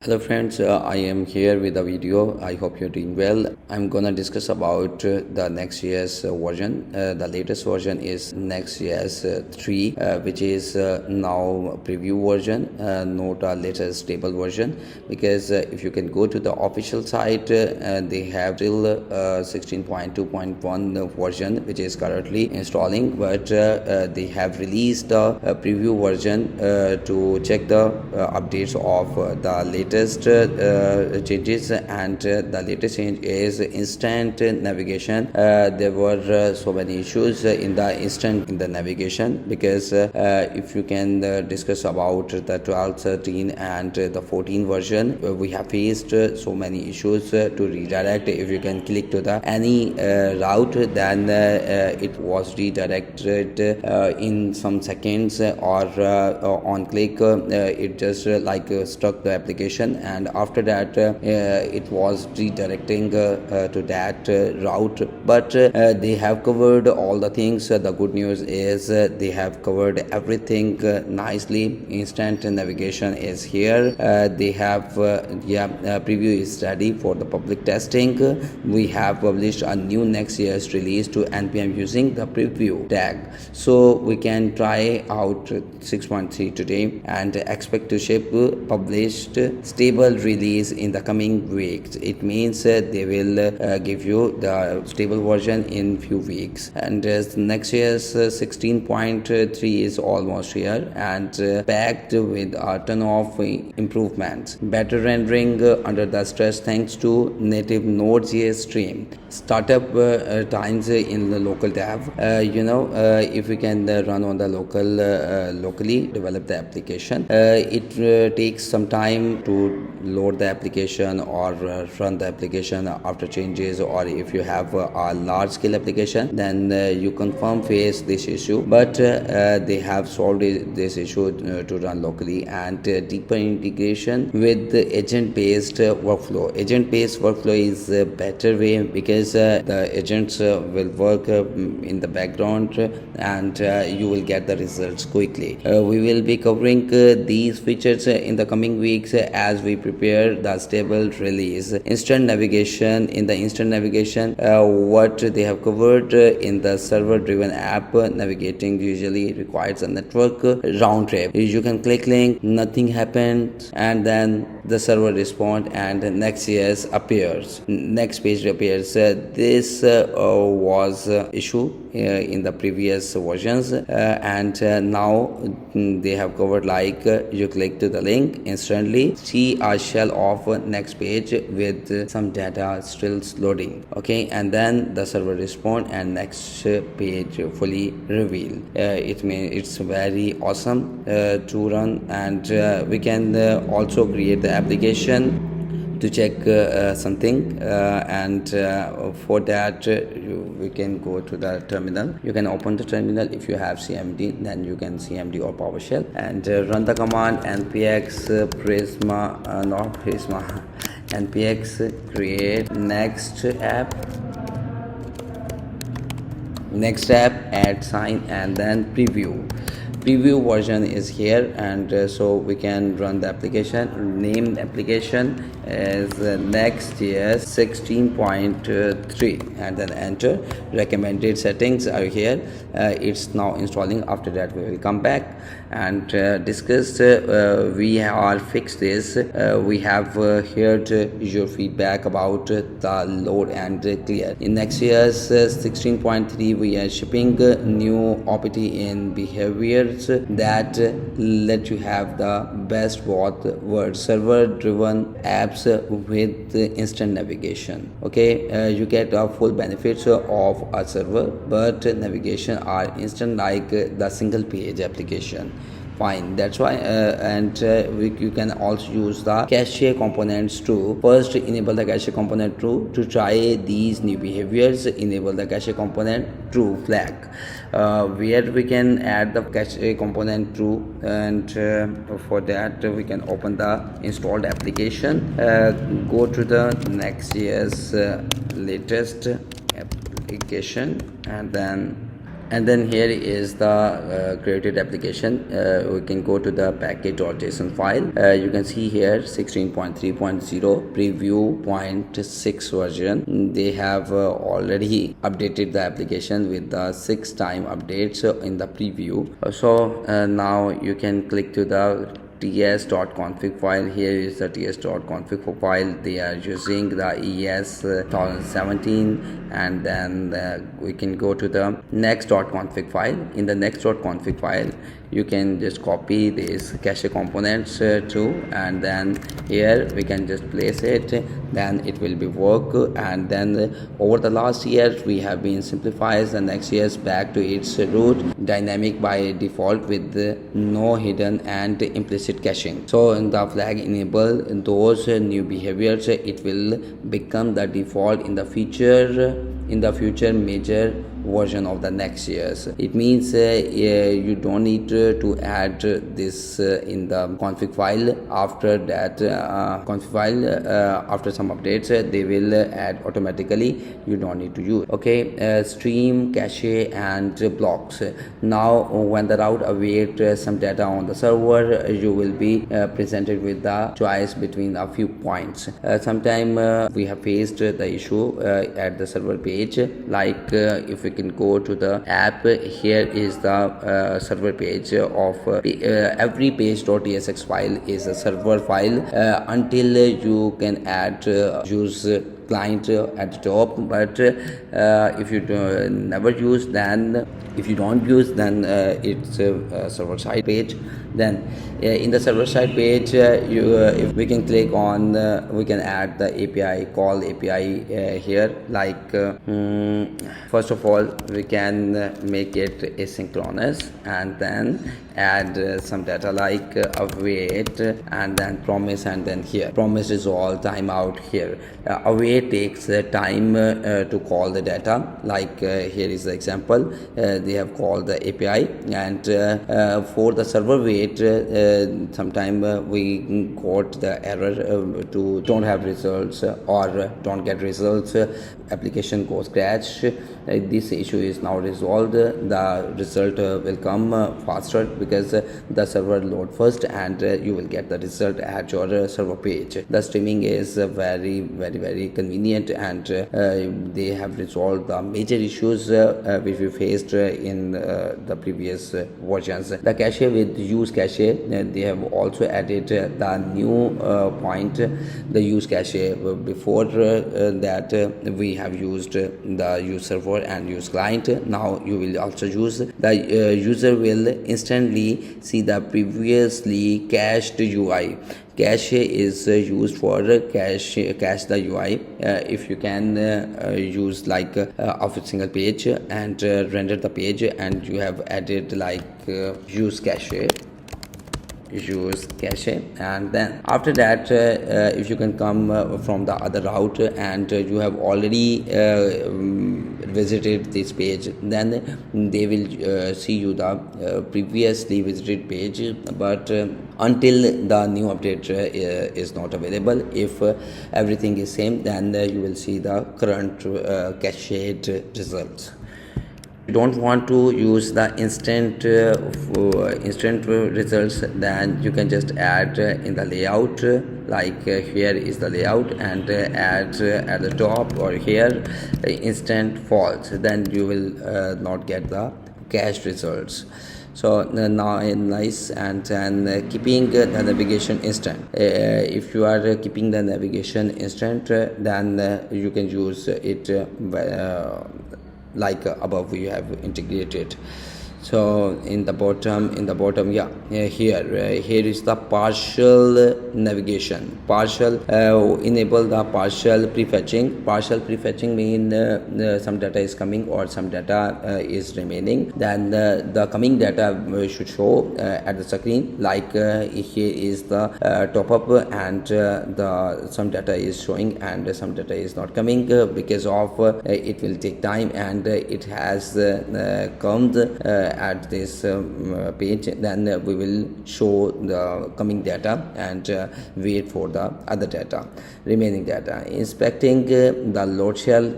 Hello friends, I am here with a video. I hope you're doing well. I'm gonna discuss about the Next.js version. The latest version is Next.js 3, which is now preview version, not a latest stable version. Because if you can go to the official site, they have still 16.2.1 version, which is currently installing. But they have released a preview version to check the updates of the latest changes, and the latest change is instant navigation. There were so many issues in the navigation, because if you can discuss about the 12, 13 and the 14 version, we have faced so many issues to redirect. If you can click to the any route, then it was redirected in some seconds, or on click it just stuck the application, and after that it was redirecting to that route. But they have covered all the things. The good news is they have covered everything nicely. Instant navigation is here. They have preview is ready for the public testing. We have published a new Next.js release to npm using the preview tag, so we can try out 6.3 today and expect to ship published stable release in the coming weeks. It means they will give you the stable version in few weeks. And Next.js 16.3 is almost here, and packed with a ton of improvements. Better rendering under the stress thanks to native Node.js stream. Startup times in the local dev. If we can run on the locally develop the application, it takes some time to load the application or run the application after changes, or if you have a large scale application, then you confirm face this issue. But they have solved this issue to run locally, and deeper integration with the agent based workflow. Agent based workflow is a better way, because the agents will work in the background, and you will get the results quickly. We will be covering these features in the coming weeks as we prepare the stable release. Instant navigation. In the instant navigation, what they have covered in the server driven app, navigating usually requires a network round trip. You can click link, nothing happens, and then the server responds and Next.js appears, next page appears. This was issue in the previous versions, and now they have covered, you click to the link, instantly see a shell of next page with some data still loading, okay, and then the server respond and next page fully reveal. It's very awesome to run, and we can also create the application to check something, and for that we can go to the terminal. You can open the terminal. If you have cmd, then you can cmd or PowerShell, and run the command npx npx create next app, add sign, and then preview version is here, and so we can run the application. Name application as Next.js 16.3, and then enter. Recommended settings are here. It's now installing. After that we will come back and discuss. We are fixed this. We have heard your feedback about the load and clear. In Next.js 16.3 we are shipping new opt in behaviors that let you have the best both words, server driven apps with instant navigation. Okay, you get full benefits of a server, but navigation are instant like the single page application. Fine, that's why you can also use the cache components to first enable the cache component true to try these new behaviors. Enable the cache component true flag, where we can add the cache component true, and for that we can open the installed application, go to the Next.js latest application, and then And then here is the created application. We can go to the package.json file. You can see here 16.3.0 preview 0.6 version. They have already updated the application with the 6 time updates in the preview. So now you can click to the ts.config file. Here is the ts.config file. They are using the ES 2017, and then we can go to the next.config file. In the next.config file, you can just copy these cache components too, and then here we can just place it, then it will be work. And then over the last year we have been simplified the Next.js back to its root, dynamic by default with no hidden and implicit caching. So in the flag enable those new behaviors, it will become the default in the future major version of the Next.js. It means you don't need to add this in the config file. After that config file, after some updates, they will add automatically. You don't need to use. Okay, stream, cache and blocks. Now when the route awaits some data on the server, you will be presented with the choice between a few points. Sometime we have faced the issue at the server page, like if we can go to the app. Here is the server page of every page.tsx file is a server file until you can add use client at the top. But if you never use, then if you don't use, then it's a server side page. Then in the server side page, if we can click on we can add the API call API here, like first of all we can make it asynchronous, and then add some data like await, and then promise, and then here promise resolve timeout. Here await takes time to call the data, like here is the example. They have called the API, and for the server wait, sometime we got the error to don't have results or don't get results, application goes crash. This issue is now resolved. The result will come faster because the server load first, and you will get the result at your server page. The streaming is very convenient, and they have resolved the major issues which we faced in the previous versions. The cache with use cache, they have also added the new point, the use cache. Before that we have used the use server and use client. Now you will also use the user will instantly see the previously cached UI. Cache is used for cache the UI. If you can use like of a single page and render the page, and you have added like use cache, and then after that if you can come from the other route and you have already visited this page, then they will see you the previously visited page, but until the new update is not available. If everything is same, then you will see the current cached results. You don't want to use the instant results, then you can just add in the layout, like here is the layout, and add at the top or here instant false, then you will not get the cached results. So now nice. And then keeping the navigation instant, if you are keeping the navigation instant, then you can use it like above we have integrated. So in the bottom, here is the partial navigation. Partial enable the partial prefetching. Partial prefetching mean some data is coming or some data is remaining, then the coming data should show at the screen, like here is the top up, and the some data is showing and some data is not coming because of it will take time, and it has come at this page, then we will show the coming data and wait for the other data, remaining data. Inspecting the load shell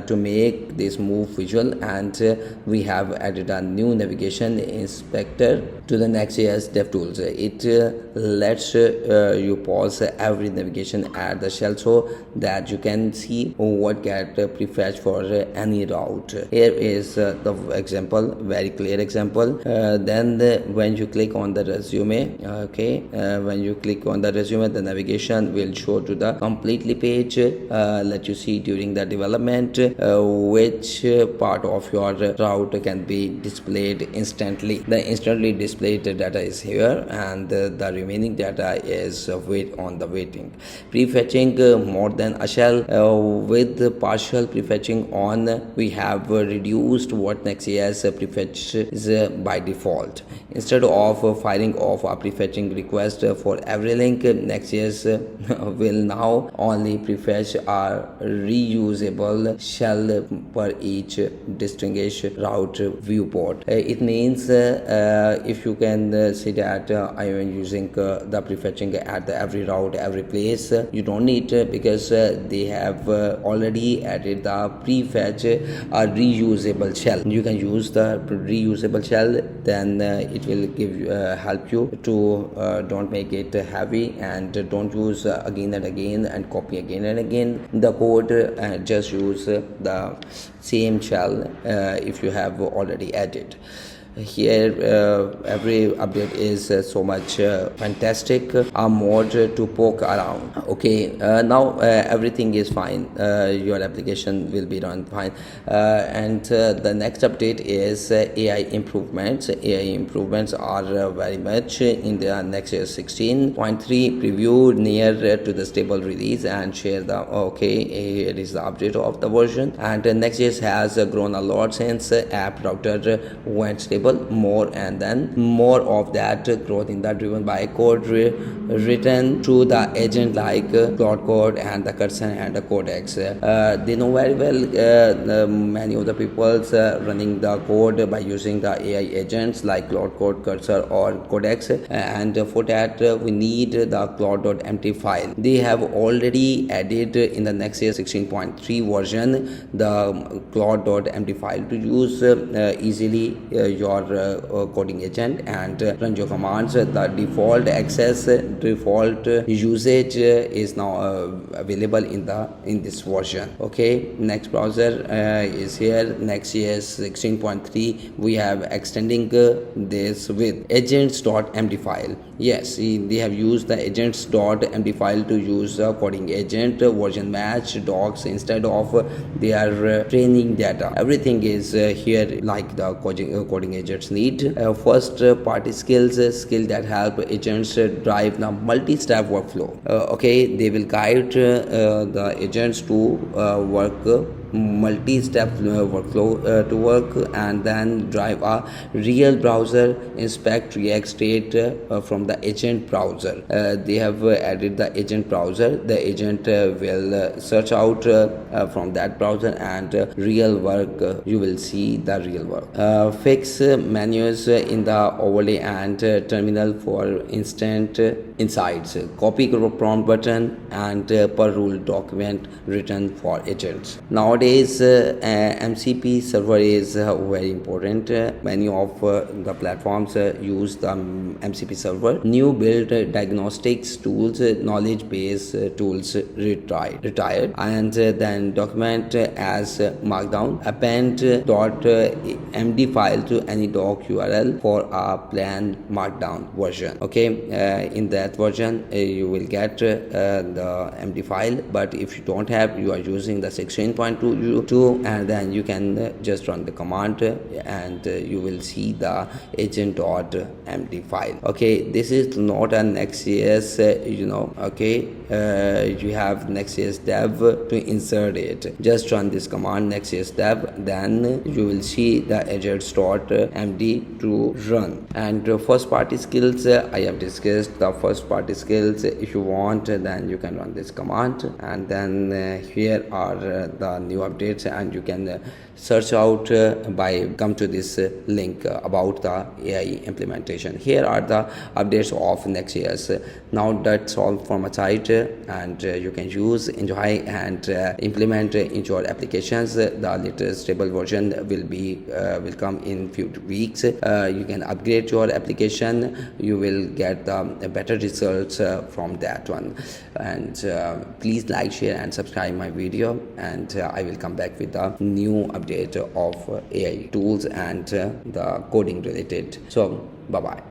to make this move visual, and we have added a new navigation inspector to the Next.js DevTools. It lets you pause every navigation at the shell so that you can see what get prefetched for any route. Here is the example, very clear example. Then when you click on the resume, when you click on the resume, the navigation will show to the completely page, let you see during the development which part of your route can be displayed instantly. The instantly displayed data is here, and the remaining data is wait on the waiting. Prefetching more than a shell. With partial prefetching on, we have reduced what Next.js prefetches by default. Instead of firing off a prefetching request for every link, Next.js will now only prefetch a reusable shell per each distinguished route viewport. It means if you can see that I am using the prefetching at every route, every place, you don't need because they have already added the prefetch a reusable shell. You can use the reusable shell, then it will give you help you to don't make it heavy and don't use again and again and copy again and again the code. Just use the same shell if you have already added. Here every update is so much fantastic, a mod to poke around. Now everything is fine, your application will be run fine, and the next update is AI improvements. AI improvements are very much in the Next.js 16.3 preview near to the stable release, and share the here is the update of the version. And Next.js has grown a lot since app router went stable. More and then more of that growth in that driven by code written through the agent like Cloud Code and the Cursor and the Codex. They know very well, many of the people running the code by using the AI agents like Cloud Code, Cursor or Codex, and for that we need the cloud.empty file. They have already added in the Next.js 16.3 version the cloud.empty file to use easily your coding agent and run your commands. The default access, default usage is now available in this version. Next browser is here, Next.js 16.3. we have extending this with agents.empty file. Yes, they have used the agents.empty file to use coding agent version match docs instead of their training data. Everything is here like the coding agents need. First party skills, skill that help agents drive the multi-step workflow. They will guide the agents to work multi-step workflow to work, and then drive a real browser inspect react state from the agent browser. They have added the agent browser. The agent will search out from that browser, and real work, you will see the real work. Fix menus in the overlay and terminal for instant insights. Copy prompt button and per rule document written for agents. Nowadays MCP server is very important. Many of the platforms use the MCP server. New build diagnostics tools, knowledge base tools retired, and then document as markdown. Append .md file to any doc URL for a planned markdown version. In that version you will get the md file, but if you don't have, you are using the 16.2, and then you can just run the command and you will see the agent.md file. This is not a Next.js, you have Next.js dev to insert it. Just run this command Next.js dev, then you will see the agents.md to run. And first party skills, I have discussed the first party skills. If you want, then you can run this command, and then here are the new updates, and you can search out by come to this link about the AI implementation. Here are the updates of Next.js. Now that's all from my side, and you can use, enjoy, and implement into your applications. The latest stable version will come in few weeks. You can upgrade your application. You will get the better results from that one. And please like, share, and subscribe my video, and I will come back with a new update of AI tools and the coding related. So bye bye.